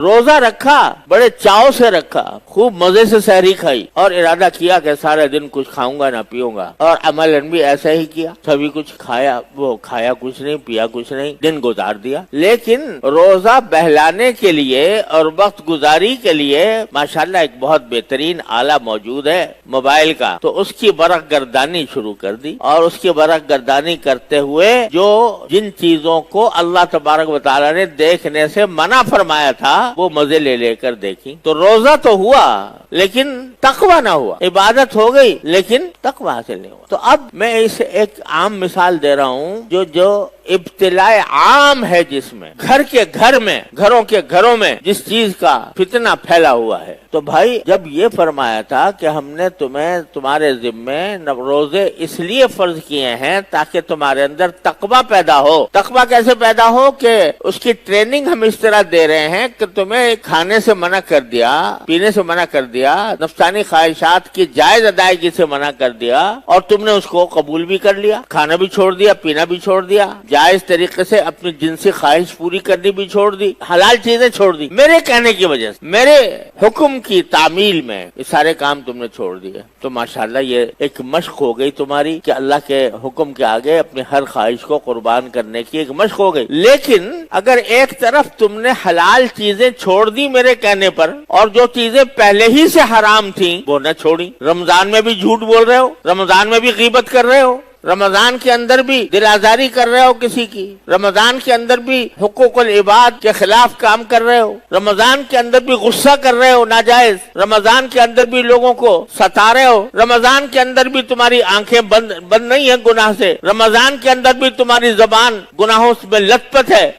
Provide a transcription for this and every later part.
روزہ رکھا، بڑے چاؤ سے رکھا، خوب مزے سے سحری کھائی اور ارادہ کیا کہ سارے دن کچھ کھاؤں گا نہ پیوں گا، اور عملاً بھی ایسا ہی کیا، سبھی کچھ کھایا، وہ کھایا کچھ نہیں، پیا کچھ نہیں، دن گزار دیا۔ لیکن روزہ بہلانے کے لیے اور وقت گزاری کے لیے ماشاءاللہ ایک بہت بہترین آلہ موجود ہے موبائل کا، تو اس کی برق گردانی شروع کر دی، اور اس کی برق گردانی کرتے ہوئے جو جن چیزوں کو اللہ تبارک و تعالیٰ نے دیکھنے سے منع فرمایا تھا وہ مزے لے لے کر دیکھی۔ تو روزہ تو ہوا لیکن تقویٰ نہ ہوا، عبادت ہو گئی لیکن تقویٰ حاصل نہیں ہوا۔ تو اب میں اسے ایک عام مثال دے رہا ہوں جو ابتلاء عام ہے، جس میں گھروں کے گھروں میں جس چیز کا فتنہ پھیلا ہوا ہے۔ تو بھائی جب یہ فرمایا تھا کہ ہم نے تمہارے ذمے روزے اس لیے فرض کیے ہیں تاکہ تمہارے اندر تقویٰ پیدا ہو۔ تقویٰ کیسے پیدا ہو کہ اس کی ٹریننگ ہم اس طرح دے رہے ہیں کہ تمہیں کھانے سے منع کر دیا، پینے سے منع کر دیا، نفسانی خواہشات کی جائز ادائیگی سے منع کر دیا، اور تم نے اس کو قبول بھی کر لیا، کھانا بھی چھوڑ دیا، پینا بھی چھوڑ دیا، جائز طریقے سے اپنی جنسی خواہش پوری کرنی بھی چھوڑ دی، حلال چیزیں چھوڑ دی، میرے کہنے کی وجہ سے، میرے حکم کی تعمیل میں یہ سارے کام تم نے چھوڑ دیے۔ تو ماشاءاللہ یہ ایک مشق ہو گئی تمہاری کہ اللہ کے حکم کے آگے اپنی ہر خواہش کو قربان کرنے کی ایک مشق ہو گئی۔ لیکن اگر ایک طرف تم نے حلال چیزیں چھوڑ دی میرے کہنے پر، اور جو چیزیں پہلے ہی سے حرام تھیں وہ نہ چھوڑی، رمضان میں بھی جھوٹ بول رہے ہو، رمضان میں بھی غیبت کر رہے ہو، رمضان کے اندر بھی دل آزاری کر رہے ہو کسی کی، رمضان کے اندر بھی حقوق العباد کے خلاف کام کر رہے ہو، رمضان کے اندر بھی غصہ کر رہے ہو ناجائز، رمضان کے اندر بھی لوگوں کو ستا رہے ہو، رمضان کے اندر بھی تمہاری آنکھیں بند نہیں ہیں گناہ سے، رمضان کے اندر بھی تمہاری زبان گناہوں میں لت پت ہے،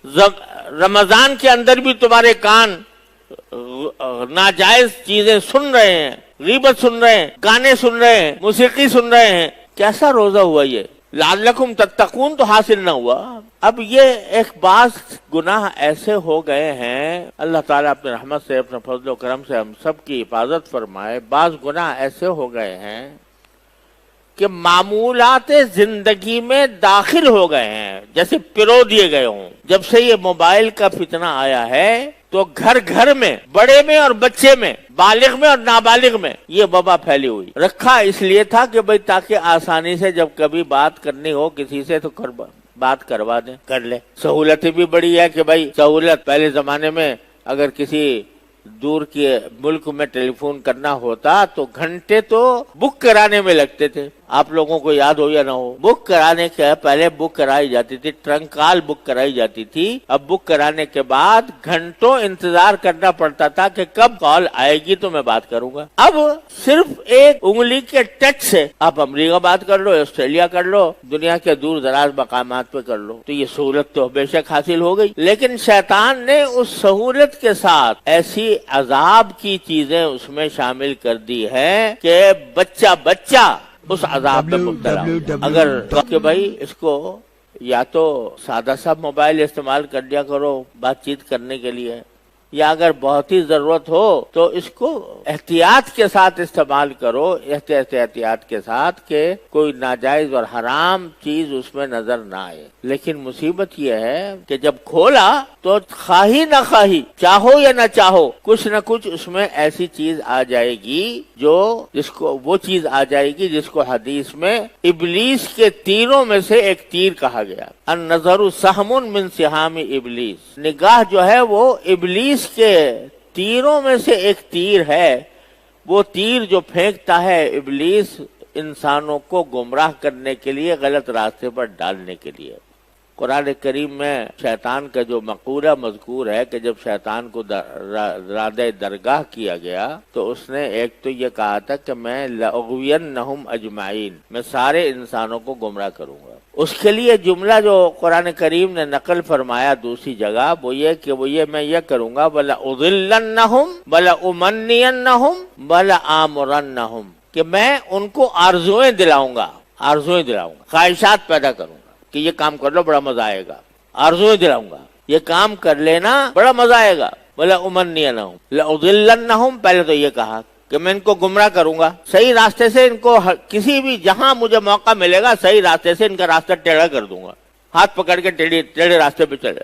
رمضان کے اندر بھی تمہارے کان ناجائز چیزیں سن رہے ہیں، غیبت سن رہے ہیں، گانے سن رہے ہیں، موسیقی سن رہے ہیں۔ کیسا روزہ ہوا یہ؟ لعلکم تتقون تو حاصل نہ ہوا۔ اب یہ ایک بعض گناہ ایسے ہو گئے ہیں، اللہ تعالیٰ اپنے رحمت سے، اپنے فضل و کرم سے ہم سب کی حفاظت فرمائے، بعض گناہ ایسے ہو گئے ہیں کہ معمولات زندگی میں داخل ہو گئے ہیں، جیسے پرو دیے گئے ہوں۔ جب سے یہ موبائل کا فتنہ آیا ہے تو گھر میں، بڑے میں اور بچے میں، بالغ میں اور نابالغ میں یہ وبا پھیلی ہوئی۔ رکھا اس لیے تھا کہ بھئی تاکہ آسانی سے جب کبھی بات کرنی ہو کسی سے تو بات کروا دیں، کر لے۔ سہولت بھی بڑی ہے کہ بھئی سہولت، پہلے زمانے میں اگر کسی دور کے ملک میں ٹیلی فون کرنا ہوتا تو گھنٹے تو بک کرانے میں لگتے تھے۔ آپ لوگوں کو یاد ہو یا نہ ہو، بک کرانے کے پہلے بک کرائی جاتی تھی، ٹرنک کال بک کرائی جاتی تھی، اب بک کرانے کے بعد گھنٹوں انتظار کرنا پڑتا تھا کہ کب کال آئے گی تو میں بات کروں گا۔ اب صرف ایک انگلی کے ٹچ سے آپ امریکہ بات کر لو، آسٹریلیا کر لو، دنیا کے دور دراز مقامات پہ کر لو، تو یہ سہولت تو بے شک حاصل ہو گئی، لیکن شیطان نے اس سہولت کے ساتھ ایسی عذاب کی چیزیں اس میں شامل کر دی ہے کہ بچہ اس عذاب میں مبتلا ہو۔ اگر کہ بھائی اس کو یا تو سادہ سا موبائل استعمال کر لیا کرو بات چیت کرنے کے لیے، یا اگر بہت ہی ضرورت ہو تو اس کو احتیاط کے ساتھ استعمال کرو، احتیاط کے ساتھ کہ کوئی ناجائز اور حرام چیز اس میں نظر نہ آئے۔ لیکن مصیبت یہ ہے کہ جب کھولا تو خواہی نہ خواہی، چاہو یا نہ چاہو، کچھ نہ کچھ اس میں ایسی چیز آ جائے گی وہ چیز آ جائے گی جس کو حدیث میں ابلیس کے تیروں میں سے ایک تیر کہا گیا۔ النظر سہم من سہام ابلیس، نگاہ جو ہے وہ ابلیس کے تیروں میں سے ایک تیر ہے، وہ تیر جو پھینکتا ہے ابلیس انسانوں کو گمراہ کرنے کے لیے، غلط راستے پر ڈالنے کے لیے۔ قرآن کریم میں شیطان کا جو مقولہ مذکور ہے کہ جب شیطان کو رادہ درگاہ کیا گیا تو اس نے ایک تو یہ کہا تھا کہ میں لأغوینہم اجمعین، میں سارے انسانوں کو گمراہ کروں گا۔ اس کے لیے جملہ جو قرآن کریم نے نقل فرمایا دوسری جگہ وہ یہ میں یہ کروں گا وَلَأُضِلَّنَّهُمْ وَلَأُمَنِّيَنَّهُمْ وَلَآمُرَنَّهُمْ، کہ میں ان کو آرزویں دلاؤں گا، خواہشات پیدا کروں گا کہ یہ کام کر لو بڑا مزہ آئے گا، آرزویں دلاؤں گا، یہ کام کر لینا بڑا مزہ آئے گا۔ وَلَأُمَنِّيَنَّهُمْ لَأُضِلَّنَّهُمْ، پہلے تو یہ کہا کہ میں ان کو گمراہ کروں گا، صحیح راستے سے ان کو کسی بھی جہاں مجھے موقع ملے گا صحیح راستے سے ان کا راستہ ٹیڑھا کر دوں گا، ہاتھ پکڑ کے ٹیڑھے راستے پہ چلے۔